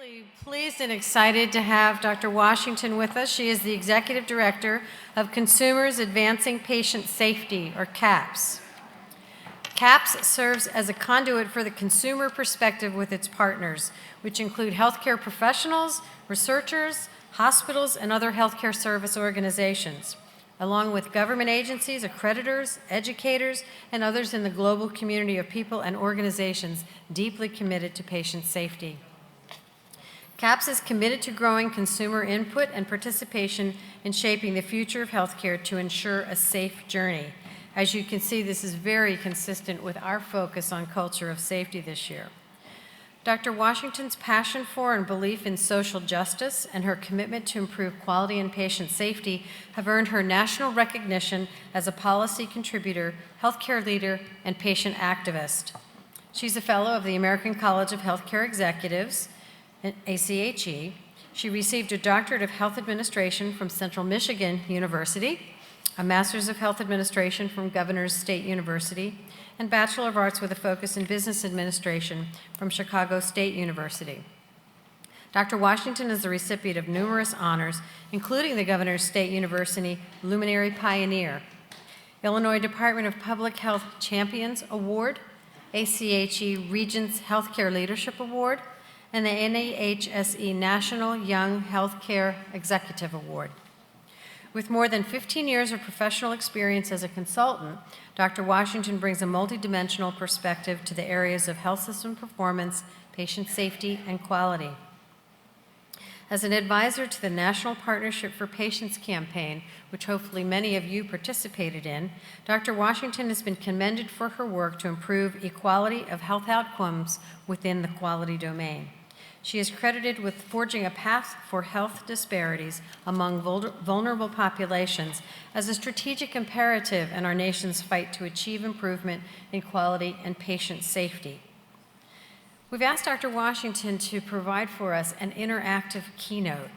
Really pleased and excited to have Dr. Washington with us. She is the Executive Director of Consumers Advancing Patient Safety, or CAPS. CAPS serves as a conduit for the consumer perspective with its partners, which include healthcare professionals, researchers, hospitals, and other healthcare service organizations, along with government agencies, accreditors, educators, and others in the global community of people and organizations deeply committed to patient safety. CAPS is committed to growing consumer input and participation in shaping the future of healthcare to ensure a safe journey. As you can see, this is very consistent with our focus on culture of safety this year. Dr. Washington's passion for and belief in social justice and her commitment to improve quality and patient safety have earned her national recognition as a policy contributor, healthcare leader, and patient activist. She's a fellow of the American College of Healthcare Executives, ACHE. She received a doctorate of health administration from Central Michigan University, a master's of health administration from Governor's State University, and Bachelor of Arts with a focus in business administration from Chicago State University. Dr. Washington is the recipient of numerous honors, including the Governor's State University Luminary Pioneer, Illinois Department of Public Health Champions Award, ACHE Regents Healthcare Leadership Award, and the NAHSE National Young Healthcare Executive Award. With more than 15 years of professional experience as a consultant, Dr. Washington brings a multidimensional perspective to the areas of health system performance, patient safety, and quality. As an advisor to the National Partnership for Patients campaign, which hopefully many of you participated in, Dr. Washington has been commended for her work to improve equality of health outcomes within the quality domain. She is credited with forging a path for health disparities among vulnerable populations as a strategic imperative in our nation's fight to achieve improvement in quality and patient safety. We've asked Dr. Washington to provide for us an interactive keynote,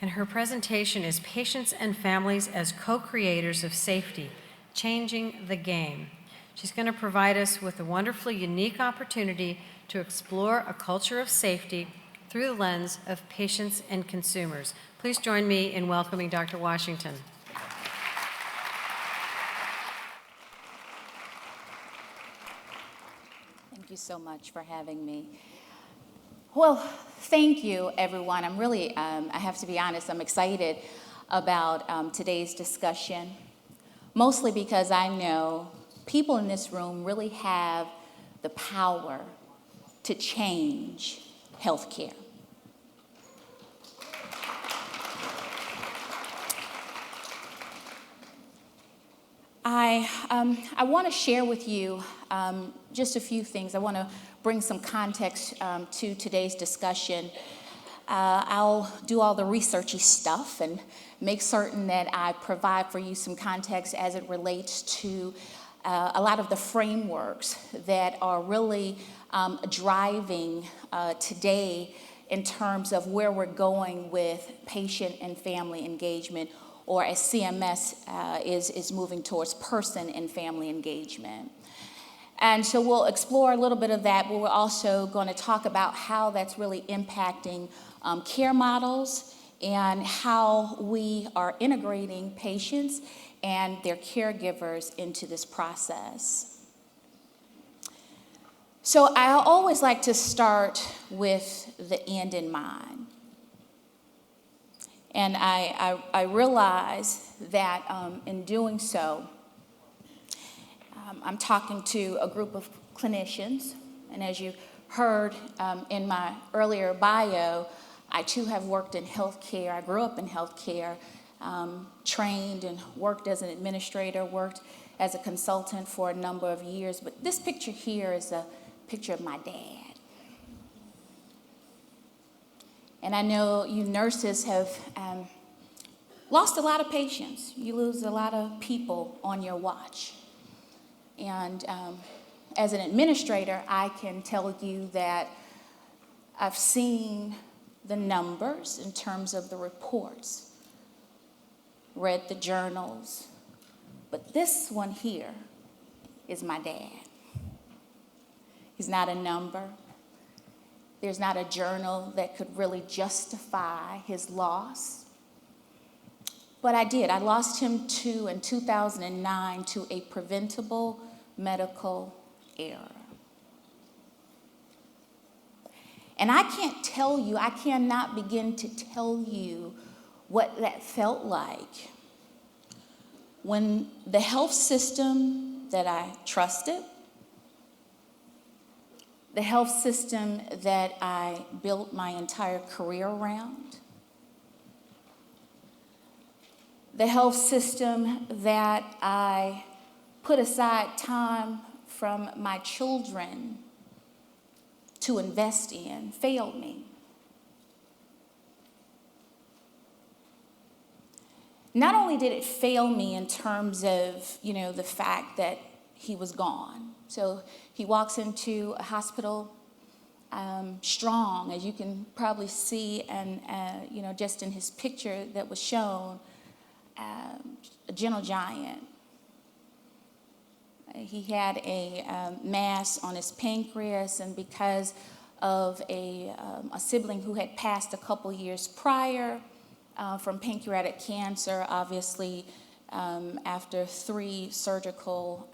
and her presentation is Patients and Families as Co-Creators of Safety, Changing the Game. She's going to provide us with a wonderfully unique opportunity to explore a culture of safety through the lens of patients and consumers. Please join me in welcoming Dr. Washington. Thank you so much for having me. Well, thank you, everyone. I'm really, I have to be honest, I'm excited about today's discussion, mostly because I know people in this room really have the power to change healthcare. I want to share with you just a few things. I want to bring some context to today's discussion. I'll do all the researchy stuff and make certain that I provide for you some context as it relates to a lot of the frameworks that are really driving today in terms of where we're going with patient and family engagement, or as CMS is moving towards person and family engagement. And so we'll explore a little bit of that, but we're also going to talk about how that's really impacting care models and how we are integrating patients and their caregivers into this process. So I always like to start with the end in mind. And I realize that in doing so, I'm talking to a group of clinicians, and as you heard in my earlier bio, I too have worked in healthcare. I grew up in healthcare, trained and worked as an administrator, worked as a consultant for a number of years. But this picture here is a picture of my dad. And I know you nurses have lost a lot of patients. You lose a lot of people on your watch. And as an administrator, I can tell you that I've seen the numbers in terms of the reports, read the journals, but this one here is my dad. He's not a number. There's not a journal that could really justify his loss. But I did. I lost him in 2009 to a preventable medical error. And I cannot begin to tell you what that felt like when the health system that I trusted, the health system that I built my entire career around, the health system that I put aside time from my children to invest in, failed me. Not only did it fail me in terms of, the fact that he was gone. So he walks into a hospital strong, as you can probably see, and just in his picture that was shown, a gentle giant. He had a mass on his pancreas, and because of a sibling who had passed a couple years prior from pancreatic cancer, obviously after 3 surgical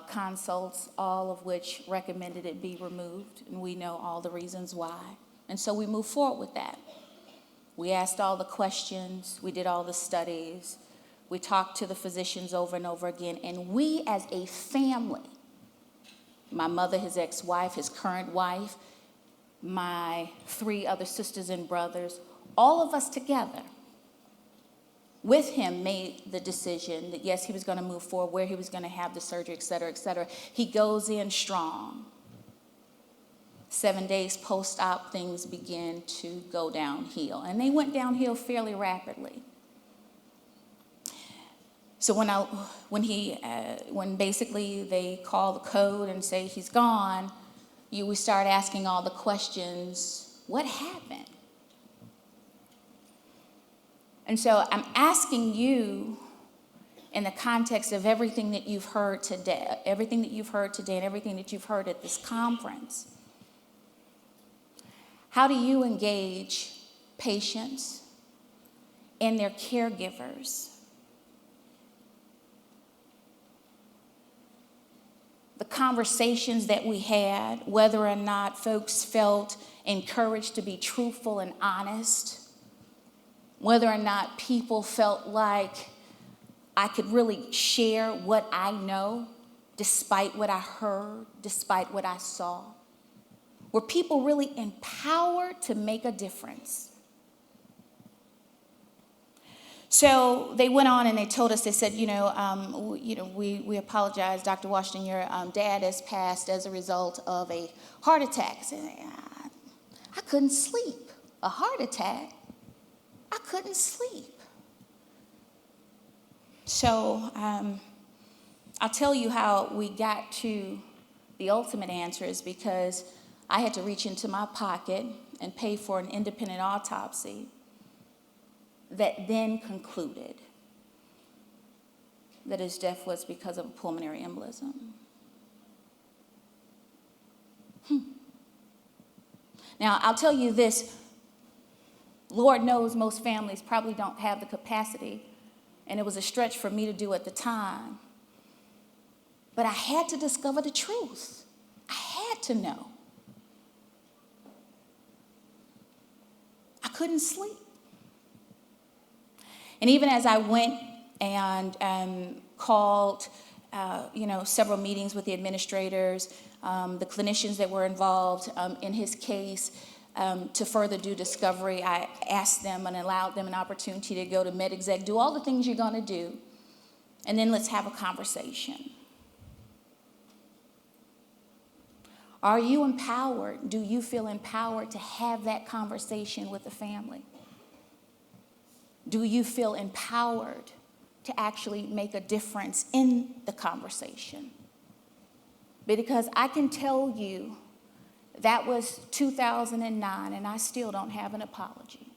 consults, all of which recommended it be removed, and we know all the reasons why. And so we moved forward with that. We asked all the questions, we did all the studies, we talked to the physicians over and over again, and we as a family, my mother, his ex-wife, his current wife, my 3 other sisters and brothers, all of us together with him made the decision that yes, he was going to move forward, where he was going to have the surgery, et cetera, et cetera. He goes in strong. 7 days post-op, things begin to go downhill, and they went downhill fairly rapidly. So when basically they call the code and say he's gone, we start asking all the questions. What happened? And so I'm asking you, in the context of everything that you've heard today, and everything that you've heard at this conference, how do you engage patients and their caregivers? The conversations that we had, whether or not folks felt encouraged to be truthful and honest, whether or not people felt like I could really share what I know, despite what I heard, despite what I saw. Were people really empowered to make a difference? So they went on and they told us, they said, we apologize, Dr. Washington, your dad has passed as a result of a heart attack. I said, I couldn't sleep. A heart attack? I couldn't sleep. So I'll tell you how we got to the ultimate answer is because I had to reach into my pocket and pay for an independent autopsy that then concluded that his death was because of a pulmonary embolism. Now, I'll tell you this. Lord knows most families probably don't have the capacity, and it was a stretch for me to do at the time. But I had to discover the truth. I had to know. I couldn't sleep. And even as I went and called, several meetings with the administrators, the clinicians that were involved in his case, to further do discovery, I asked them and allowed them an opportunity to go to MedExec, do all the things you're going to do, and then let's have a conversation. Are you empowered? Do you feel empowered to have that conversation with the family? Do you feel empowered to actually make a difference in the conversation? Because I can tell you that was 2009, and I still don't have an apology.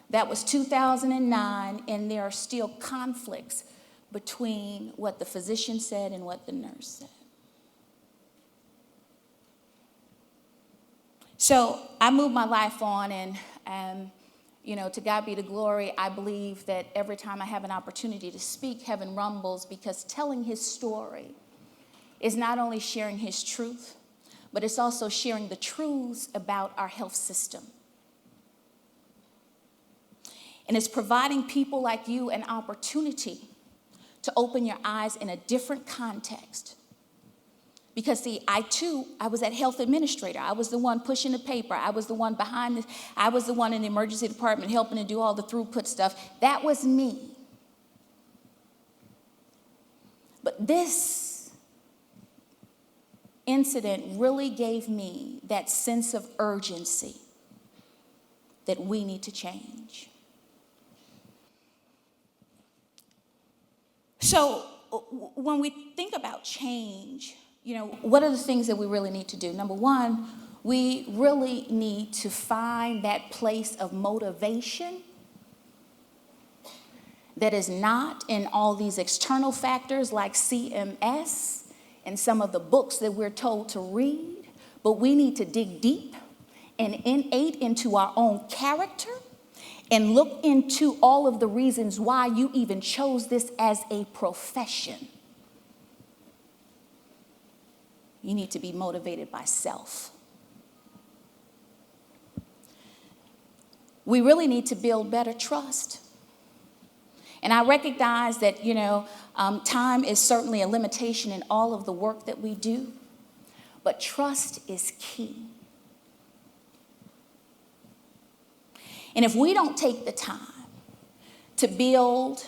That was 2009, and there are still conflicts between what the physician said and what the nurse said. So I moved my life on, and to God be the glory. I believe that every time I have an opportunity to speak, heaven rumbles, because telling his story is not only sharing his truth, but it's also sharing the truths about our health system. And it's providing people like you an opportunity to open your eyes in a different context. Because see, I was that health administrator. I was the one pushing the paper. I was the one behind this. I was the one in the emergency department helping to do all the throughput stuff. That was me. But this incident really gave me that sense of urgency that we need to change. So when we think about change, what are the things that we really need to do? Number one, we really need to find that place of motivation that is not in all these external factors like CMS and some of the books that we're told to read, but we need to dig deep and innate into our own character and look into all of the reasons why you even chose this as a profession. You need to be motivated by self. We really need to build better trust. And I recognize that, time is certainly a limitation in all of the work that we do, but trust is key. And if we don't take the time to build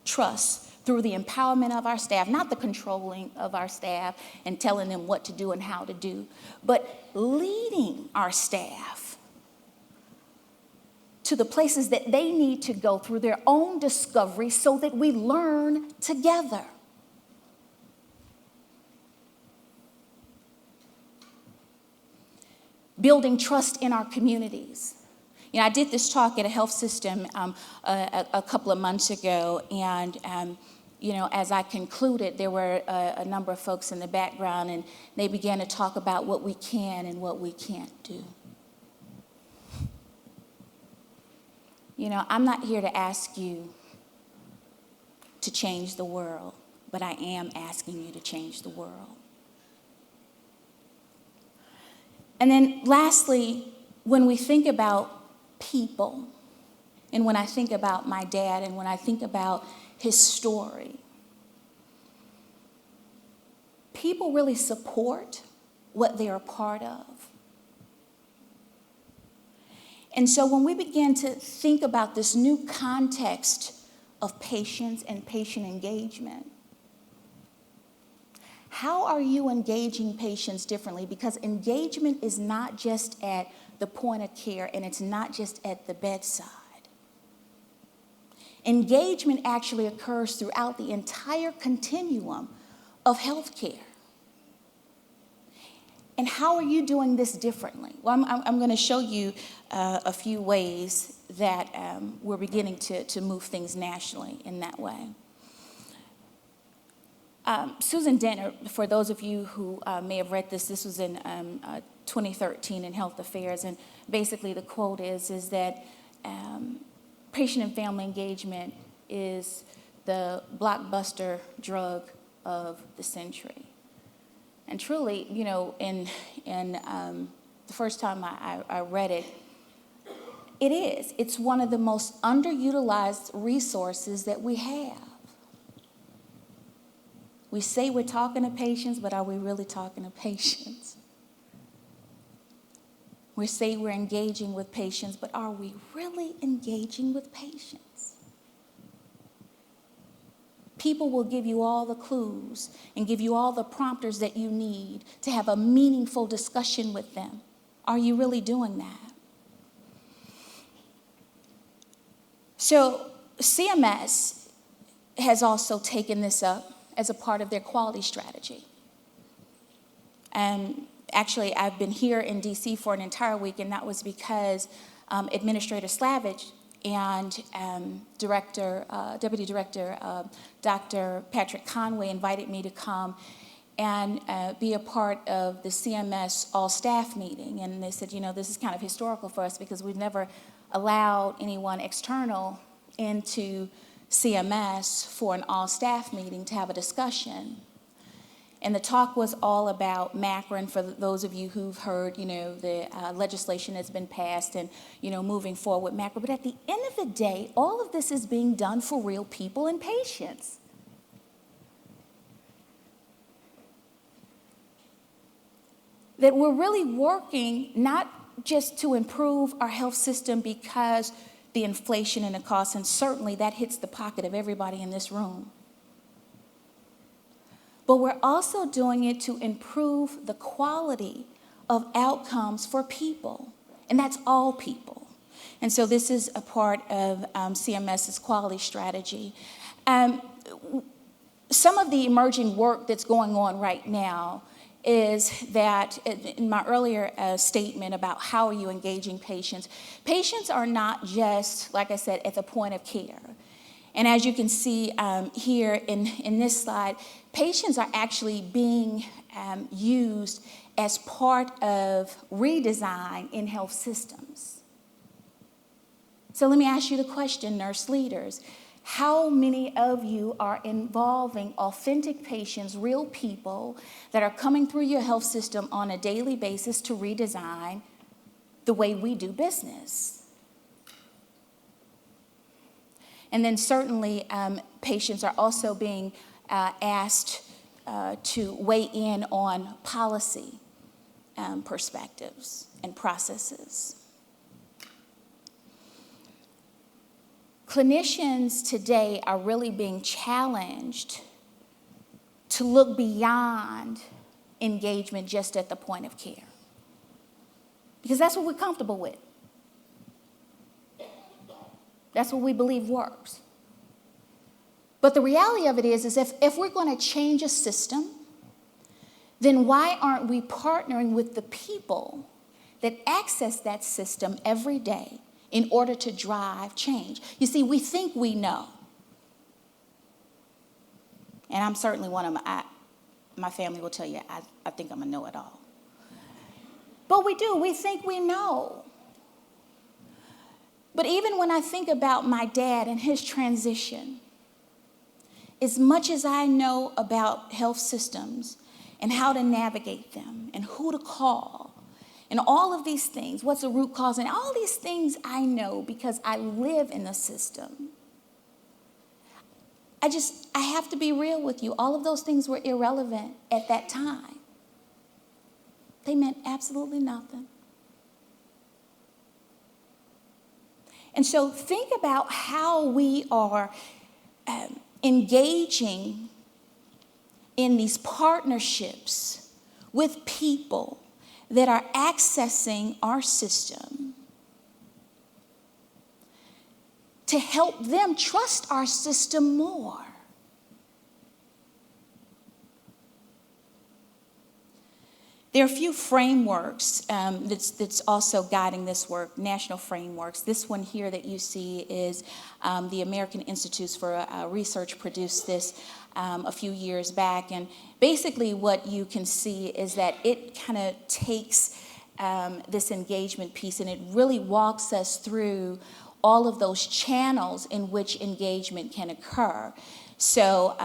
trust through the empowerment of our staff, not the controlling of our staff and telling them what to do and how to do, but leading our staff to the places that they need to go through their own discovery so that we learn together. Building trust in our communities. I did this talk at a health system a couple of months ago, and as I concluded, there were a number of folks in the background, and they began to talk about what we can and what we can't do. I'm not here to ask you to change the world, but I am asking you to change the world. And then lastly, when we think about people, and when I think about my dad, and when I think about his story, people really support what they're a part of. And so when we begin to think about this new context of patients and patient engagement, how are you engaging patients differently? Because engagement is not just at the point of care, and it's not just at the bedside. Engagement actually occurs throughout the entire continuum of healthcare. And how are you doing this differently? Well, I'm going to show you a few ways that we're beginning to move things nationally in that way. Susan Dent, for those of you who may have read this was in 2013 in Health Affairs, and basically the quote is that patient and family engagement is the blockbuster drug of the century. And truly, in the first time I read it, it is. It's one of the most underutilized resources that we have. We say we're talking to patients, but are we really talking to patients? We say we're engaging with patients, but are we really engaging with patients? People will give you all the clues and give you all the prompters that you need to have a meaningful discussion with them. Are you really doing that? So CMS has also taken this up as a part of their quality strategy. And actually, I've been here in DC for an entire week, and that was because Administrator Slavich and Deputy Director Dr. Patrick Conway invited me to come and be a part of the CMS all-staff meeting. And they said, this is kind of historical for us because we've never allowed anyone external into CMS for an all-staff meeting to have a discussion. And the talk was all about MACRA, and for those of you who've heard, the legislation that's been passed and, moving forward with MACRA. But at the end of the day, all of this is being done for real people and patients. That we're really working not just to improve our health system because the inflation and the costs, and certainly that hits the pocket of everybody in this room. But we're also doing it to improve the quality of outcomes for people, and that's all people. And so this is a part of CMS's quality strategy. Some of the emerging work that's going on right now is that, in my earlier statement about how are you engaging patients, patients are not just, like I said, at the point of care. And as you can see here in this slide, patients are actually being used as part of redesign in health systems. So let me ask you the question, nurse leaders. How many of you are involving authentic patients, real people that are coming through your health system on a daily basis to redesign the way we do business? And then certainly patients are also being asked to weigh in on policy perspectives and processes. Clinicians today are really being challenged to look beyond engagement just at the point of care, because that's what we're comfortable with. That's what we believe works. But the reality of it is if we're going to change a system, then why aren't we partnering with the people that access that system every day in order to drive change? You see, we think we know. And I'm certainly one of my family will tell you, I think I'm a know-it-all. But we do, we think we know. But even when I think about my dad and his transition, as much as I know about health systems and how to navigate them and who to call and all of these things, what's the root cause, and all these things I know because I live in the system. I have to be real with you. All of those things were irrelevant at that time. They meant absolutely nothing. And so think about how we are engaging in these partnerships with people that are accessing our system to help them trust our system more. There are a few frameworks that's also guiding this work, national frameworks. This one here that you see is the American Institutes for Research produced this a few years back. And basically what you can see is that it kind of takes this engagement piece and it really walks us through all of those channels in which engagement can occur. So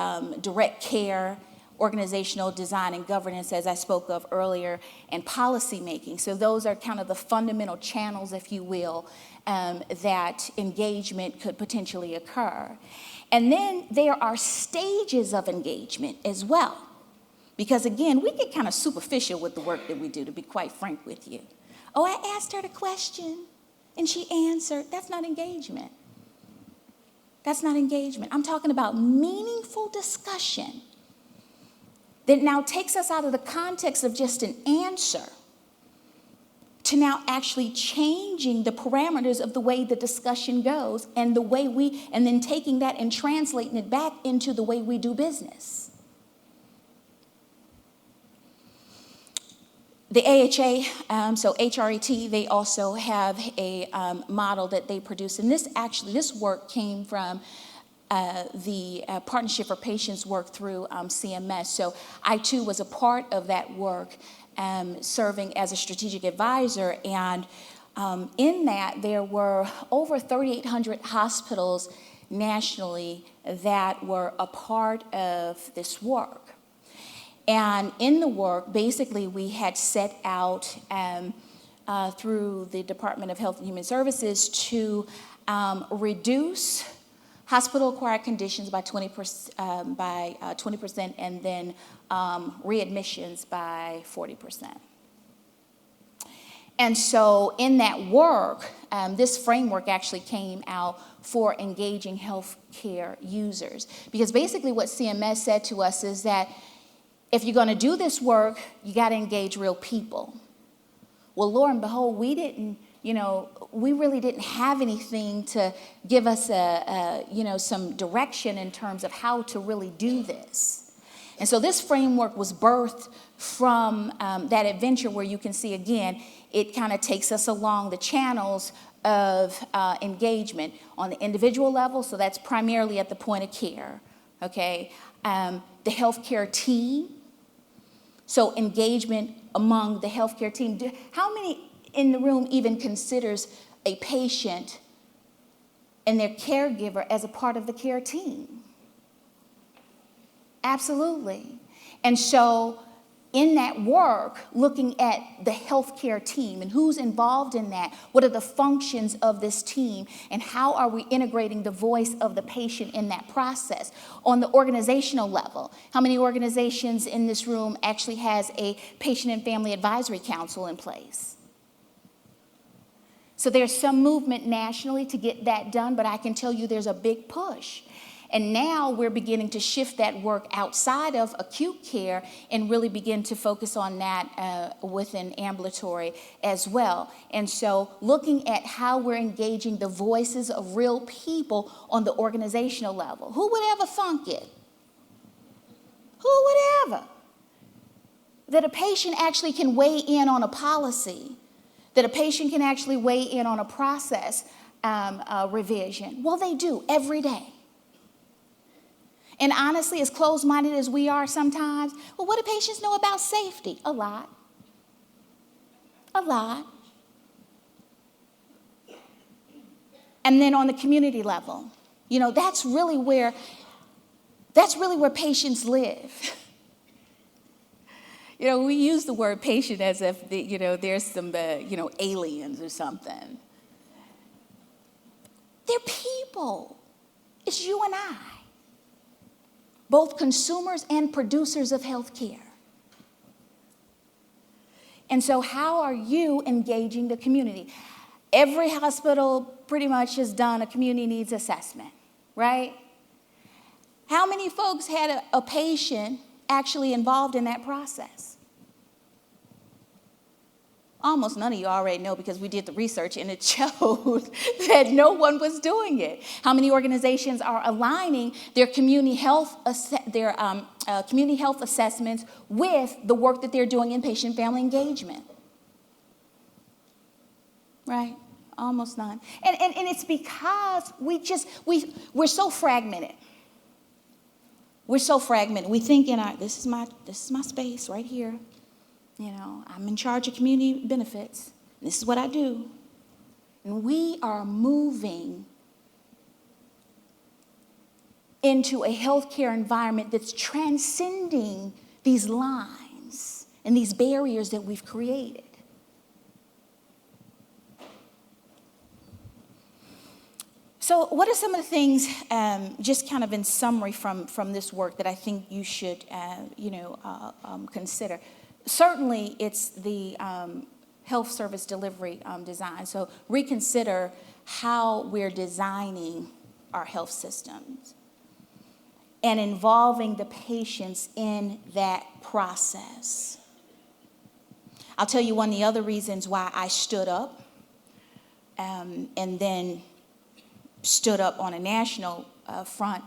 direct care, organizational design and governance, as I spoke of earlier, and policy making. So those are kind of the fundamental channels, if you will, that engagement could potentially occur. And then there are stages of engagement as well. Because again, we get kind of superficial with the work that we do, to be quite frank with you. Oh, I asked her the question and she answered. That's not engagement. That's not engagement. I'm talking about meaningful discussion that now takes us out of the context of just an answer to now actually changing the parameters of the way the discussion goes and the way and then taking that and translating it back into the way we do business. The AHA, so HRET, they also have a model that they produce, and this work came from the Partnership for Patients work through CMS. So I too was a part of that work, serving as a strategic advisor, and in that there were over 3,800 hospitals nationally that were a part of this work. And in the work, basically we had set out through the Department of Health and Human Services to reduce hospital-acquired conditions by 20%, and then readmissions by 40%. And so in that work, this framework actually came out for engaging healthcare users. Because basically what CMS said to us is that if you're going to do this work, you got to engage real people. Well, lo and behold, we really didn't have anything to give us some direction in terms of how to really do this. And so this framework was birthed from that adventure where you can see, again, it kind of takes us along the channels of engagement on the individual level. So that's primarily at the point of care, okay? The healthcare team. So engagement among the healthcare team. How many in the room even considers a patient and their caregiver as a part of the care team? Absolutely. And so in that work, looking at the healthcare team and who's involved in that, what are the functions of this team, and how are we integrating the voice of the patient in that process? On the organizational level, how many organizations in this room actually has a patient and family advisory council in place? So there's some movement nationally to get that done, but I can tell you there's a big push. And now we're beginning to shift that work outside of acute care and really begin to focus on that within ambulatory as well. And so looking at how we're engaging the voices of real people on the organizational level. Who would ever thunk it? Who would ever? That a patient actually can weigh in on a policy, that a patient can actually weigh in on a process revision. Well, they do every day. And honestly, as closed-minded as we are sometimes, well, what do patients know about safety? A lot. A lot. And then on the community level, that's really where patients live. We use the word patient as if there's some aliens or something. They're people. It's you and I. Both consumers and producers of healthcare. And so how are you engaging the community? Every hospital pretty much has done a community needs assessment, right? How many folks had a patient actually involved in that process? Almost none of you already know, because we did the research and it showed that no one was doing it. How many organizations are aligning their community health assessments with the work that they're doing in patient family engagement? Right? Almost none. And it's because we're so fragmented. We're so fragmented. We think this is my space right here. I'm in charge of community benefits. This is what I do. And we are moving into a healthcare environment that's transcending these lines and these barriers that we've created. So what are some of the things, just kind of in summary from this work, that I think you should, consider? Certainly, it's the health service delivery design. So reconsider how we're designing our health systems and involving the patients in that process. I'll tell you one of the other reasons why I stood up and then stood up on a national front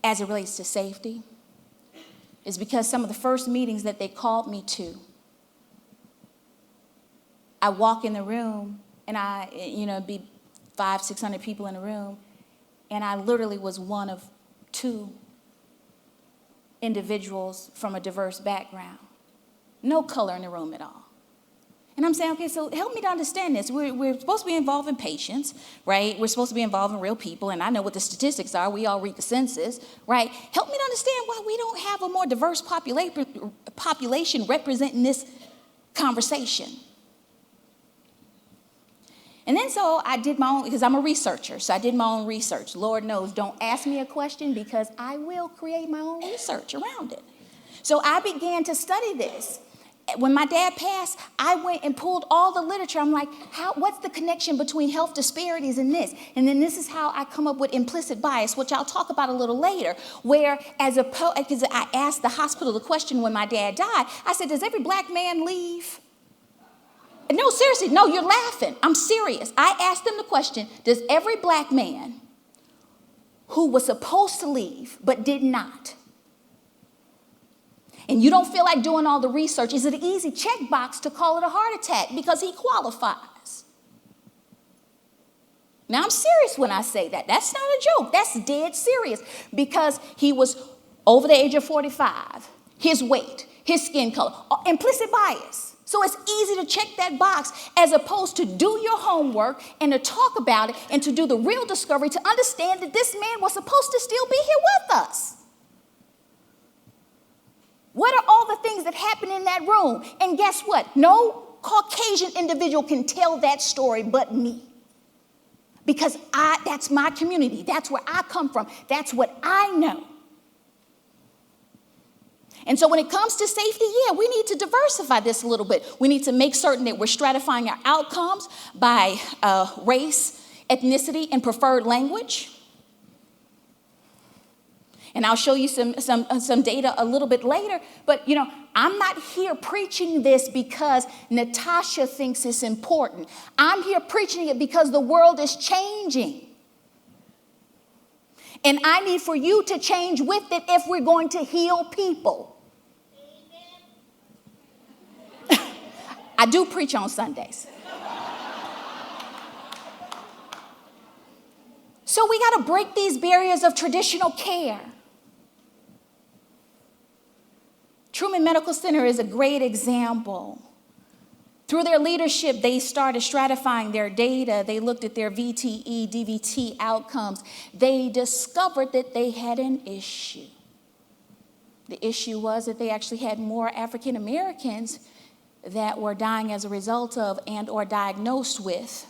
as it relates to safety is because some of the first meetings that they called me to, I walk in the room and it'd be 500-600 people in the room, and I literally was one of to individuals from a diverse background. No color in the room at all. And I'm saying, okay, so help me to understand this. We're supposed to be involving patients, right? We're supposed to be involving real people, and I know what the statistics are. We all read the census, right? Help me to understand why we don't have a more diverse population representing this conversation. And then so I did my own, because I'm a researcher, so I did my own research. Lord knows, don't ask me a question because I will create my own research around it. So I began to study this. When my dad passed, I went and pulled all the literature. I'm like, what's the connection between health disparities and this? And then this is how I come up with implicit bias, which I'll talk about a little later, where because I asked the hospital the question when my dad died, I said, does every black man leave? No, seriously, no, you're laughing. I'm serious. I asked them the question, does every black man who was supposed to leave but did not, and you don't feel like doing all the research, is it an easy checkbox to call it a heart attack because he qualifies? Now, I'm serious when I say that. That's not a joke. That's dead serious because he was over the age of 45, his weight, his skin color, implicit bias. So it's easy to check that box as opposed to do your homework and to talk about it and to do the real discovery to understand that this man was supposed to still be here with us. What are all the things that happen in that room? And guess what? No Caucasian individual can tell that story but me. Because that's my community. That's where I come from. That's what I know. And so when it comes to safety, we need to diversify this a little bit. We need to make certain that we're stratifying our outcomes by race, ethnicity, and preferred language. And I'll show you some data a little bit later. But, I'm not here preaching this because Natasha thinks it's important. I'm here preaching it because the world is changing. And I need for you to change with it if we're going to heal people. I do preach on Sundays. So we got to break these barriers of traditional care. Truman Medical Center is a great example. Through their leadership, they started stratifying their data. They looked at their VTE, DVT outcomes. They discovered that they had an issue. The issue was that they actually had more African Americans that were dying as a result of and or diagnosed with.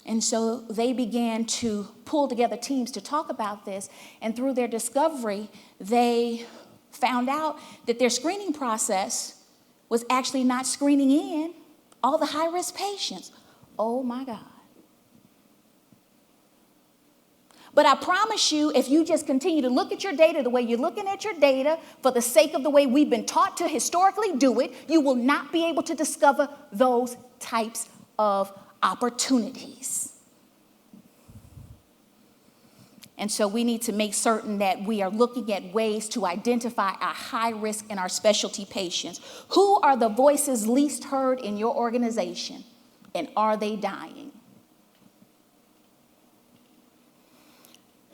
And so they began to pull together teams to talk about this. And through their discovery, they found out that their screening process was actually not screening in all the high-risk patients. Oh, my God. But I promise you, if you just continue to look at your data the way you're looking at your data, for the sake of the way we've been taught to historically do it, you will not be able to discover those types of opportunities. And so we need to make certain that we are looking at ways to identify our high risk and our specialty patients. Who are the voices least heard in your organization? And are they dying?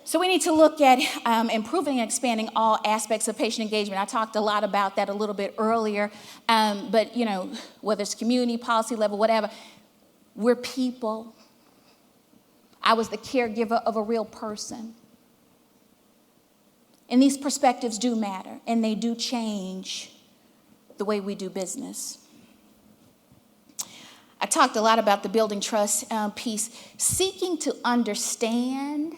So we need to look at improving and expanding all aspects of patient engagement. I talked a lot about that a little bit earlier. But, whether it's community, policy level, whatever, we're people. I was the caregiver of a real person. And these perspectives do matter, and they do change the way we do business. I talked a lot about the building trust piece, seeking to understand,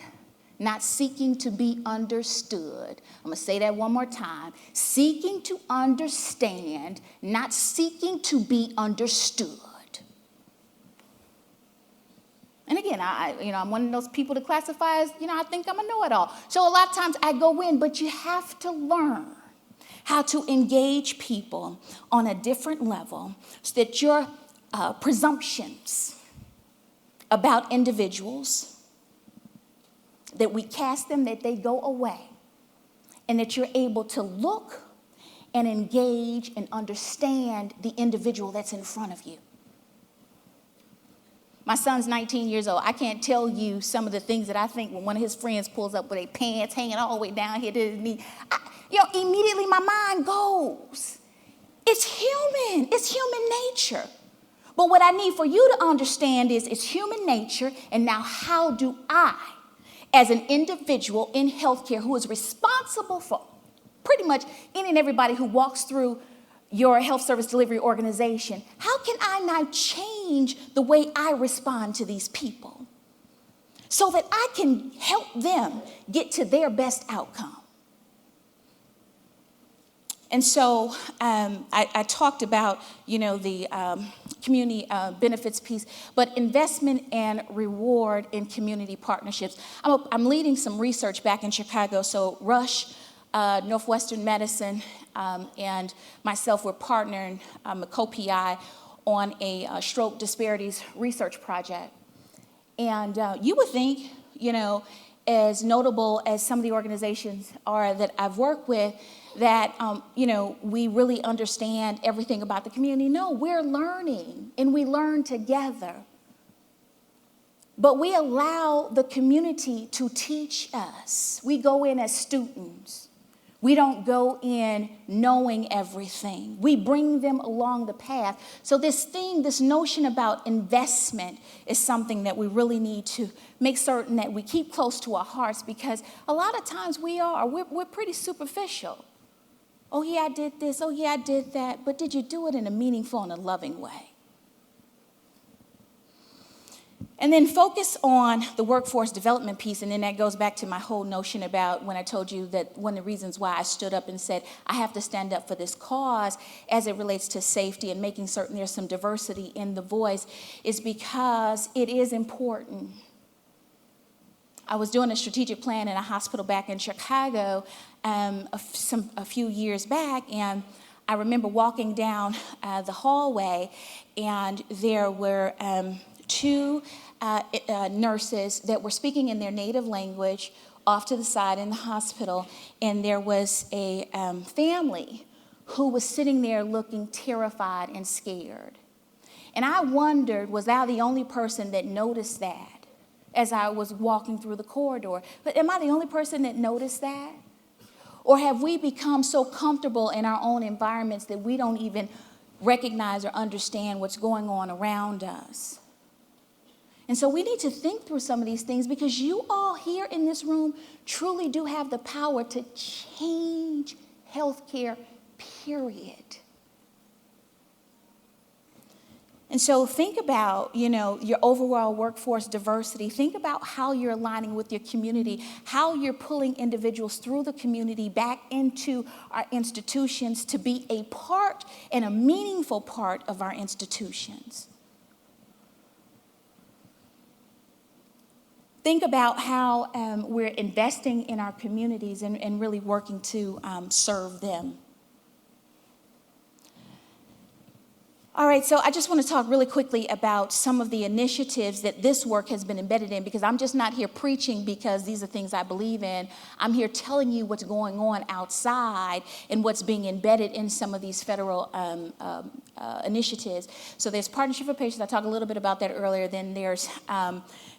not seeking to be understood. I'm going to say that one more time. Seeking to understand, not seeking to be understood. And again, I'm one of those people that classify as, I think I'm a know-it-all. So a lot of times I go in, but you have to learn how to engage people on a different level so that your presumptions about individuals, that we cast them, that they go away, and that you're able to look and engage and understand the individual that's in front of you. My son's 19 years old. I can't tell you some of the things that I think when one of his friends pulls up with their pants hanging all the way down here to his knee. Immediately my mind goes. It's human. It's human nature. But what I need for you to understand is it's human nature, and now how do I, as an individual in healthcare who is responsible for pretty much any and everybody who walks through your health service delivery organization, how can I now change the way I respond to these people so that I can help them get to their best outcome? And so I talked about, the community benefits piece, but investment and reward in community partnerships. I'm leading some research back in Chicago. So Rush, Northwestern Medicine, and myself were partnering, a co-PI, on a stroke disparities research project. And you would think, as notable as some of the organizations are that I've worked with, that, we really understand everything about the community. No, we're learning, and we learn together. But we allow the community to teach us. We go in as students. We don't go in knowing everything. We bring them along the path. So this notion about investment is something that we really need to make certain that we keep close to our hearts, because a lot of times we're pretty superficial. Oh yeah, I did this. Oh yeah, I did that. But did you do it in a meaningful and a loving way? And then focus on the workforce development piece, and then that goes back to my whole notion about when I told you that one of the reasons why I stood up and said I have to stand up for this cause as it relates to safety and making certain there's some diversity in the voice is because it is important. I was doing a strategic plan in a hospital back in Chicago a few years back, and I remember walking down the hallway, and there were two nurses that were speaking in their native language off to the side in the hospital, and there was a family who was sitting there looking terrified and scared. And I wondered, was I the only person that noticed that as I was walking through the corridor? But am I the only person that noticed that? Or have we become so comfortable in our own environments that we don't even recognize or understand what's going on around us? And so we need to think through some of these things, because you all here in this room truly do have the power to change healthcare, period. And so think about, your overall workforce diversity. Think about how you're aligning with your community, how you're pulling individuals through the community back into our institutions to be a part and a meaningful part of our institutions. Think about how we're investing in our communities and really working to serve them. All right, so I just want to talk really quickly about some of the initiatives that this work has been embedded in, because I'm just not here preaching because these are things I believe in. I'm here telling you what's going on outside and what's being embedded in some of these federal initiatives. So there's Partnership for Patients. I talked a little bit about that earlier. Then there's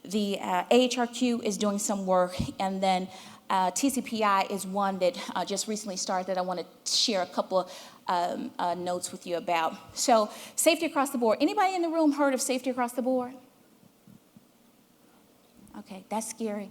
the AHRQ is doing some work, and then TCPI is one that just recently started that I want to share a couple of notes with you about. So safety across the board. Anybody in the room heard of safety across the board? Okay, that's scary.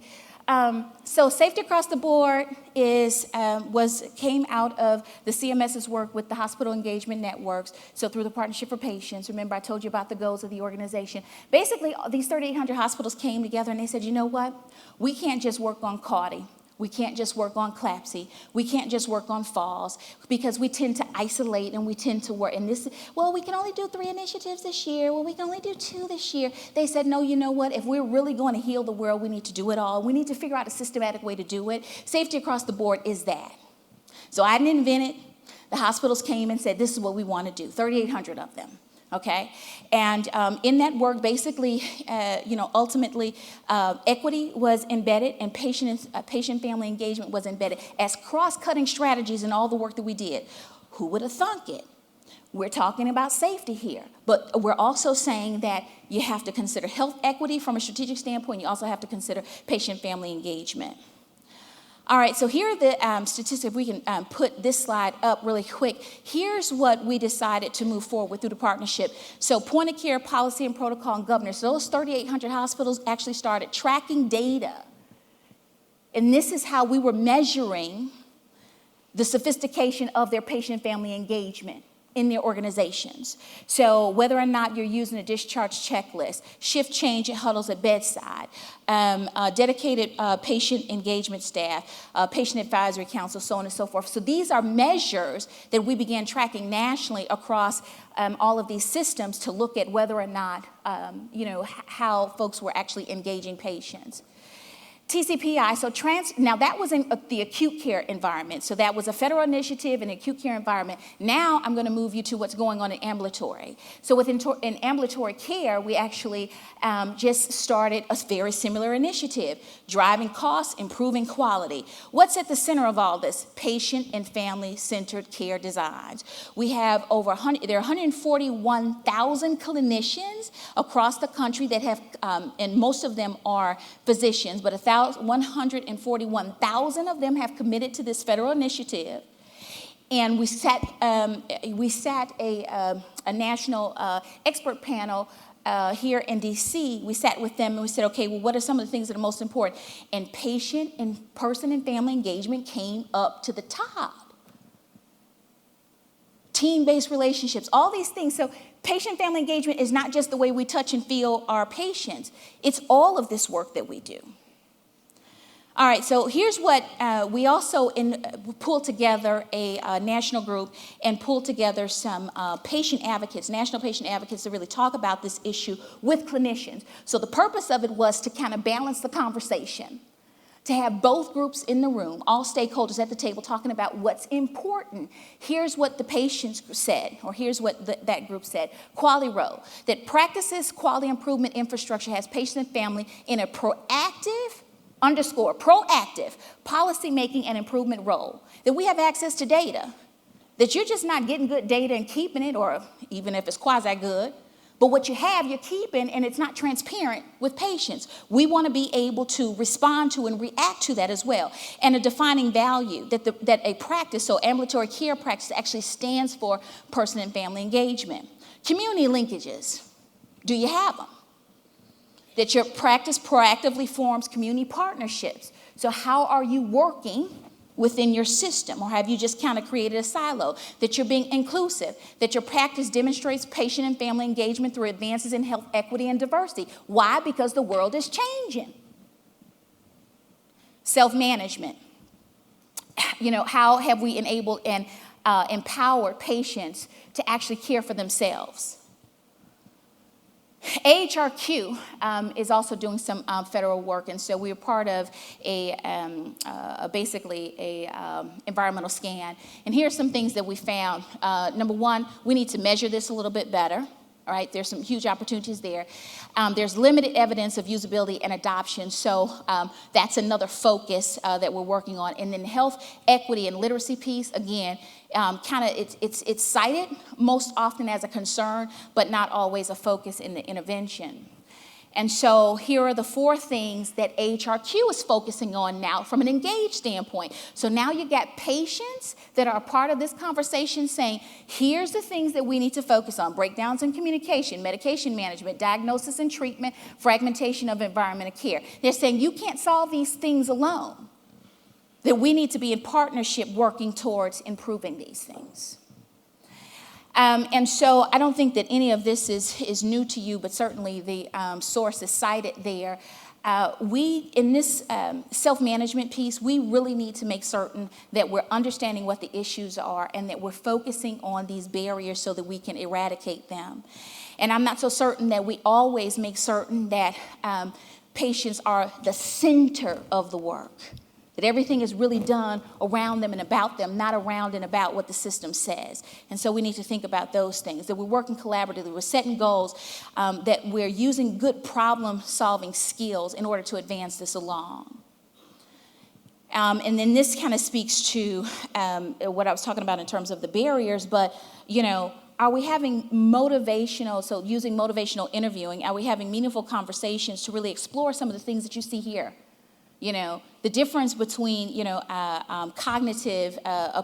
So safety across the board came out of the CMS's work with the hospital engagement networks. So through the Partnership for Patients, remember I told you about the goals of the organization. Basically, these 3,800 hospitals came together and they said, you know what? We can't just work on CAUTI. We can't just work on CLAPSI. We can't just work on falls, because we tend to isolate and we tend to work. And we can only do 3 initiatives this year. Well, we can only do 2 this year. They said, no, you know what? If we're really going to heal the world, we need to do it all. We need to figure out a systematic way to do it. Safety across the board is that. So I didn't invent it. The hospitals came and said, this is what we want to do, 3,800 of them. Okay, and in that work, basically, ultimately, equity was embedded, and patient-family engagement was embedded as cross-cutting strategies in all the work that we did. Who would have thunk it? We're talking about safety here, but we're also saying that you have to consider health equity from a strategic standpoint. You also have to consider patient-family engagement. All right, so here are the statistics. If we can put this slide up really quick. Here's what we decided to move forward with through the partnership. So point of care policy and protocol and governance. So those 3,800 hospitals actually started tracking data. And this is how we were measuring the sophistication of their patient-family engagement in their organizations. So whether or not you're using a discharge checklist, shift change at huddles at bedside, dedicated patient engagement staff, patient advisory council, so on and so forth. So these are measures that we began tracking nationally across all of these systems to look at whether or not, how folks were actually engaging patients. TCPI, now that was in the acute care environment. So that was a federal initiative in acute care environment. Now I'm going to move you to what's going on in ambulatory. So in ambulatory care, we actually just started a very similar initiative, driving costs, improving quality. What's at the center of all this? Patient and family-centered care designs. We have there are 141,000 clinicians across the country that have, and most of them are physicians, but 141,000 of them have committed to this federal initiative. And we sat a national expert panel here in DC. We sat with them and we said, okay, well, what are some of the things that are most important? And patient and person and family engagement came up to the top. Team-based relationships, all these things. So patient-family engagement is not just the way we touch and feel our patients. It's all of this work that we do. All right, so here's what we also pulled together a national group and pulled together some patient advocates, national patient advocates, to really talk about this issue with clinicians. So the purpose of it was to kind of balance the conversation, to have both groups in the room, all stakeholders at the table talking about what's important. Here's what the patients said, or here's what that group said. Quality role, that practices quality improvement infrastructure has patient and family in a proactive policy-making and improvement role, that we have access to data, that you're just not getting good data and keeping it, or even if it's quasi-good, but what you have, you're keeping, and it's not transparent with patients. We want to be able to respond to and react to that as well. And a defining value that a practice, so ambulatory care practice, actually stands for person and family engagement. Community linkages, do you have them? That your practice proactively forms community partnerships. So how are you working within your system, or have you just kind of created a silo? That you're being inclusive, that your practice demonstrates patient and family engagement through advances in health equity and diversity. Why? Because the world is changing. Self-management. How have we enabled and empowered patients to actually care for themselves? AHRQ is also doing some federal work, and so we are part of basically a environmental scan. And here are some things that we found. Number one, we need to measure this a little bit better. All right, there's some huge opportunities there. There's limited evidence of usability and adoption, so that's another focus that we're working on. And then health equity and literacy piece, again, it's cited most often as a concern, but not always a focus in the intervention. And so here are the 4 things that AHRQ is focusing on now from an engaged standpoint. So now you got patients that are a part of this conversation saying, here's the things that we need to focus on: breakdowns in communication, medication management, diagnosis and treatment, fragmentation of environment of care. They're saying you can't solve these things alone, that we need to be in partnership working towards improving these things. And so I don't think that any of this is new to you, but certainly the source is cited there. In this self-management piece, we really need to make certain that we're understanding what the issues are and that we're focusing on these barriers so that we can eradicate them. And I'm not so certain that we always make certain that patients are the center of the work, that everything is really done around them and about them, not around and about what the system says. And so we need to think about those things, that we're working collaboratively, we're setting goals, that we're using good problem-solving skills in order to advance this along. And then this kind of speaks to what I was talking about in terms of the barriers, but, are we having so using motivational interviewing, are we having meaningful conversations to really explore some of the things that you see here? The difference between, a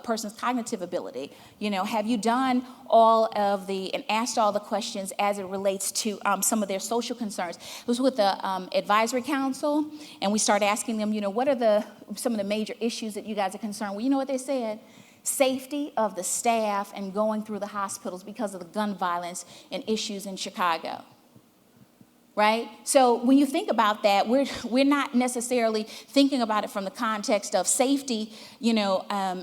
person's cognitive ability. Have you done and asked all the questions as it relates to some of their social concerns? It was with the advisory council, and we started asking them, what are some of the major issues that you guys are concerned with? You know what they said? Safety of the staff and going through the hospitals because of the gun violence and issues in Chicago. Right? So when you think about that, we're not necessarily thinking about it from the context of safety,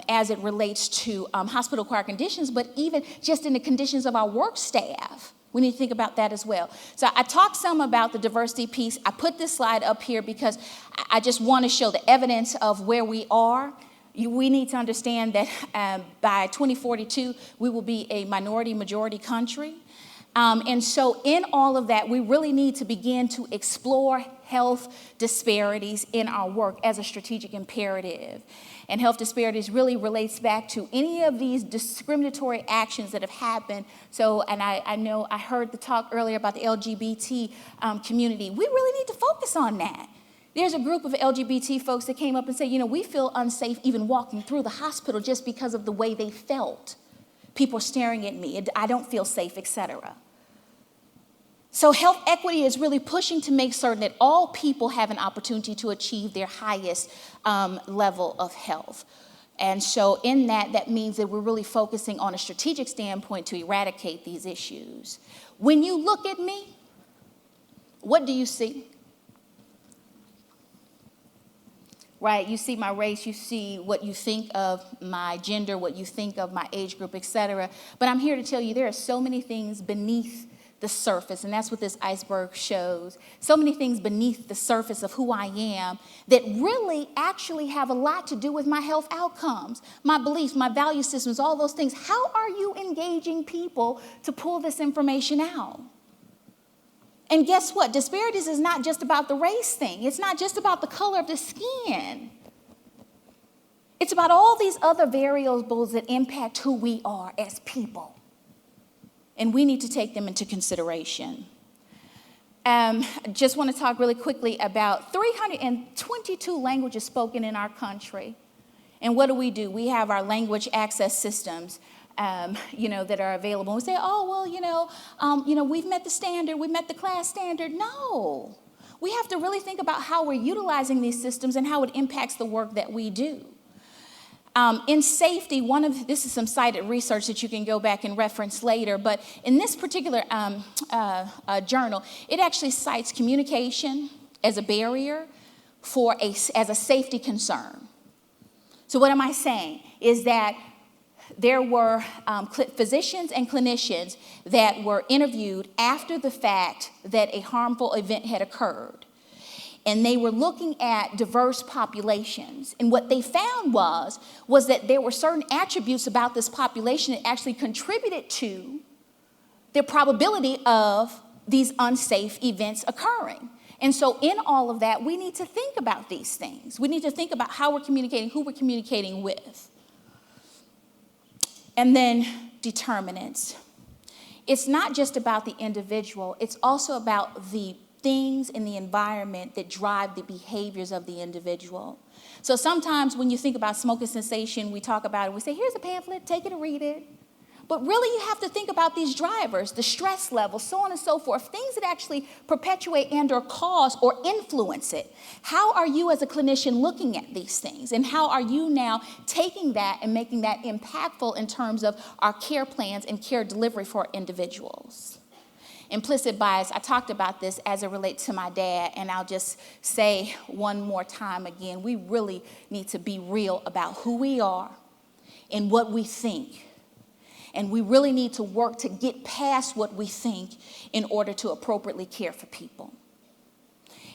as it relates to hospital-acquired conditions, but even just in the conditions of our work staff. We need to think about that as well. So I talked some about the diversity piece. I put this slide up here because I just want to show the evidence of where we are. We need to understand that by 2042, we will be a minority-majority country. And so in all of that, we really need to begin to explore health disparities in our work as a strategic imperative. And health disparities really relates back to any of these discriminatory actions that have happened. So, and I know I heard the talk earlier about the LGBT community. We really need to focus on that. There's a group of LGBT folks that came up and said, we feel unsafe even walking through the hospital just because of the way they felt. People are staring at me, I don't feel safe, etc. So health equity is really pushing to make certain that all people have an opportunity to achieve their highest level of health. And so in that means that we're really focusing on a strategic standpoint to eradicate these issues. When you look at me, what do you see? Right, you see my race, you see what you think of my gender, what you think of my age group, etc. But I'm here to tell you there are so many things beneath the surface, and that's what this iceberg shows. So many things beneath the surface of who I am that really actually have a lot to do with my health outcomes, my beliefs, my value systems, all those things. How are you engaging people to pull this information out? And guess what? Disparities is not just about the race thing. It's not just about the color of the skin. It's about all these other variables that impact who we are as people. And we need to take them into consideration. Just want to talk really quickly about 322 languages spoken in our country. And what do? We have our language access systems. That are available. We say, we've met the standard, we've met the class standard. No, we have to really think about how we're utilizing these systems and how it impacts the work that we do. In safety, this is some cited research that you can go back and reference later, but in this particular journal, it actually cites communication as a barrier as a safety concern. So what am I saying? Is that there were physicians and clinicians that were interviewed after the fact that a harmful event had occurred. And they were looking at diverse populations. And what they found was that there were certain attributes about this population that actually contributed to the probability of these unsafe events occurring. And so in all of that, we need to think about these things. We need to think about how we're communicating, who we're communicating with. And then determinants. It's not just about the individual, it's also about the things in the environment that drive the behaviors of the individual. So sometimes when you think about smoking cessation, we talk about it, we say, here's a pamphlet, take it and read it. But really you have to think about these drivers, the stress level, so on and so forth, things that actually perpetuate and or cause or influence it. How are you as a clinician looking at these things? And how are you now taking that and making that impactful in terms of our care plans and care delivery for individuals? Implicit bias, I talked about this as it relates to my dad, and I'll just say one more time again, we really need to be real about who we are and what we think. And we really need to work to get past what we think in order to appropriately care for people.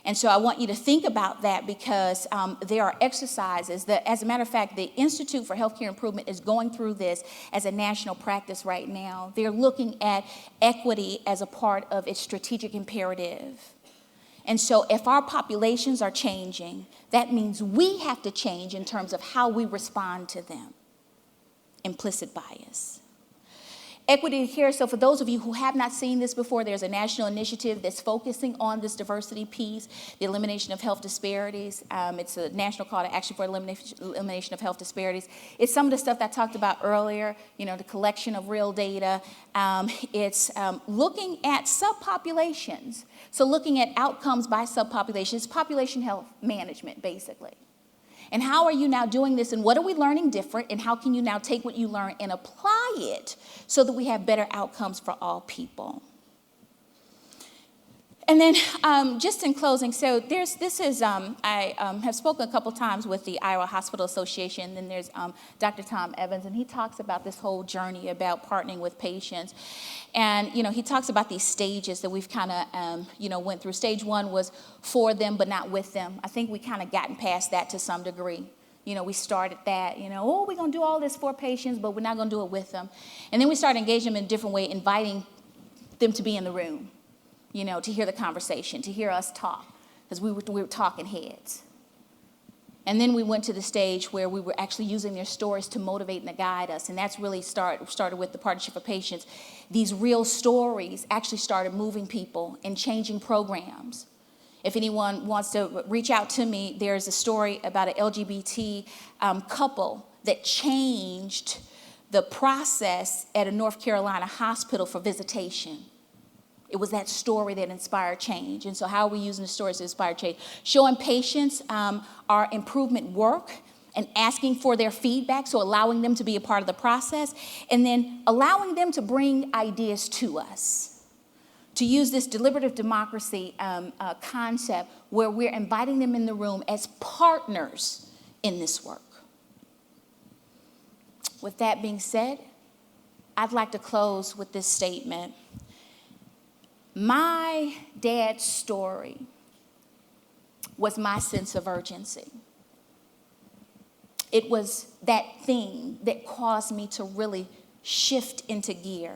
And so I want you to think about that because there are exercises that, as a matter of fact, the Institute for Healthcare Improvement is going through this as a national practice right now. They're looking at equity as a part of its strategic imperative. And so if our populations are changing, that means we have to change in terms of how we respond to them. Implicit bias. Equity of care. So for those of you who have not seen this before, there's a national initiative that's focusing on this diversity piece, the elimination of health disparities. It's a national call to action for elimination of health disparities. It's some of the stuff that I talked about earlier, the collection of real data. It's looking at subpopulations. So looking at outcomes by subpopulations. It's population health management, basically. And how are you now doing this, and what are we learning different, and how can you now take what you learn and apply it so that we have better outcomes for all people? And then just in closing, so I have spoken a couple times with the Iowa Hospital Association, and there's Dr. Tom Evans, and he talks about this whole journey about partnering with patients. And, he talks about these stages that we've kind of, went through. Stage 1 was for them, but not with them. I think we kind of gotten past that to some degree. We started that, we're going to do all this for patients, but we're not going to do it with them. And then we started engaging them in a different way, inviting them to be in the room, to hear the conversation, to hear us talk, because we were talking heads. And then we went to the stage where we were actually using their stories to motivate and to guide us, and that's really started with the Partnership for Patients. These real stories actually started moving people and changing programs. If anyone wants to reach out to me, there's a story about an LGBT couple that changed the process at a North Carolina hospital for visitation. It was that story that inspired change. And so how are we using the stories to inspire change? Showing patients our improvement work and asking for their feedback, so allowing them to be a part of the process, and then allowing them to bring ideas to us. To use this deliberative democracy concept where we're inviting them in the room as partners in this work. With that being said, I'd like to close with this statement. My dad's story was my sense of urgency. It was that thing that caused me to really shift into gear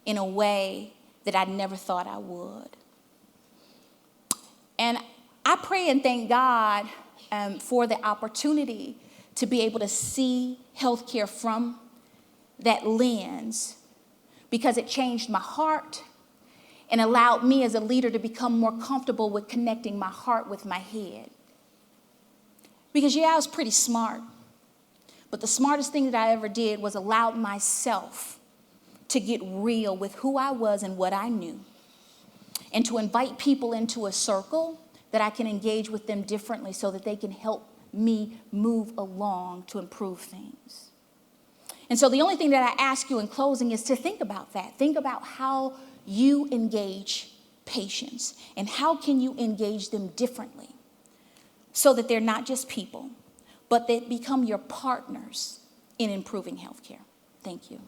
in a way that I never thought I would. And I pray and thank God for the opportunity to be able to see healthcare from that lens, because it changed my heart and allowed me as a leader to become more comfortable with connecting my heart with my head. Because I was pretty smart, but the smartest thing that I ever did was allow myself to get real with who I was and what I knew, and to invite people into a circle that I can engage with them differently so that they can help me move along to improve things. And so the only thing that I ask you in closing is to think about that. Think about how you engage patients, and how can you engage them differently so that they're not just people, but they become your partners in improving healthcare. Thank you.